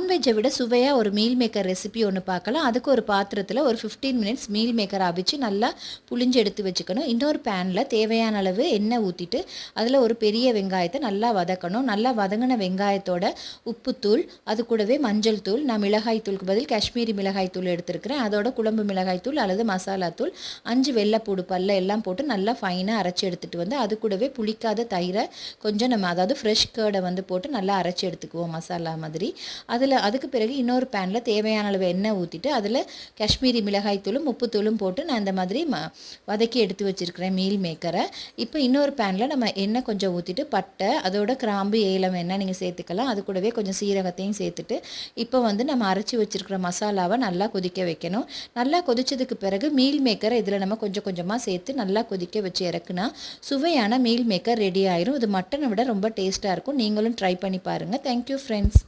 நான்வெஜ்ஜை விட சுவையாக ஒரு மீல் மேக்கர் ரெசிபி ஒன்று பார்க்கலாம். அதுக்கு ஒரு பாத்திரத்தில் ஒரு 15 மினிட்ஸ் மீல் மேக்கரை அவிச்சு நல்லா புளிஞ்சு எடுத்து வச்சுக்கணும். இன்னொரு பேனில் தேவையான அளவு எண்ணெய் ஊற்றிட்டு அதில் ஒரு பெரிய வெங்காயத்தை நல்லா வதக்கணும். நல்லா வதங்கின வெங்காயத்தோட உப்புத்தூள், அது கூடவே மஞ்சள் தூள், நான் மிளகாய் தூளுக்கு பதில் காஷ்மீரி மிளகாய் தூள் எடுத்துருக்கிறேன், அதோட குழம்பு மிளகாய் தூள் அல்லது மசாலா தூள், 5 வெள்ளைப்பூடு பல்ல எல்லாம் போட்டு நல்லா ஃபைனாக அரைச்சி எடுத்துகிட்டு வந்து அது கூடவே புளிக்காத தயிரை கொஞ்சம் நம்ம அதாவது ஃப்ரெஷ் கேர்டை வந்து போட்டு நல்லா அரைச்சி எடுத்துக்குவோம் மசாலா மாதிரி. அதுக்கு பிறகு இன்னொரு பேனில் தேவையான அளவு எண்ணெய் ஊற்றிட்டு அதில் காஷ்மீரி மிளகாய் தூளும் உப்புத்தூளும் போட்டு நான் இந்த மாதிரி வதக்கி எடுத்து வச்சுருக்கிறேன் மீல் மேக்கரை. இப்போ இன்னொரு பேனில் நம்ம எண்ணெய் கொஞ்சம் ஊற்றிட்டு பட்டை, அதோட கிராம்பு, ஏலம் எண்ணெய் நீங்கள் சேர்த்துக்கலாம். அது கூடவே கொஞ்சம் சீரகத்தையும் சேர்த்துட்டு இப்போ வந்து நம்ம அரைச்சி வச்சுருக்கிற மசாலாவை நல்லா கொதிக்க வைக்கணும். நல்லா கொதிச்சதுக்கு பிறகு மீல் மேக்கரை இதில் நம்ம கொஞ்சம் கொஞ்சமாக சேர்த்து நல்லா கொதிக்க வச்சு இறக்குனா சுவையான மீல் மேக்கர் ரெடி ஆயிரும். இது மட்டனை விட ரொம்ப டேஸ்ட்டாக இருக்கும். நீங்களும் ட்ரை பண்ணி பாருங்கள். Thank you friends.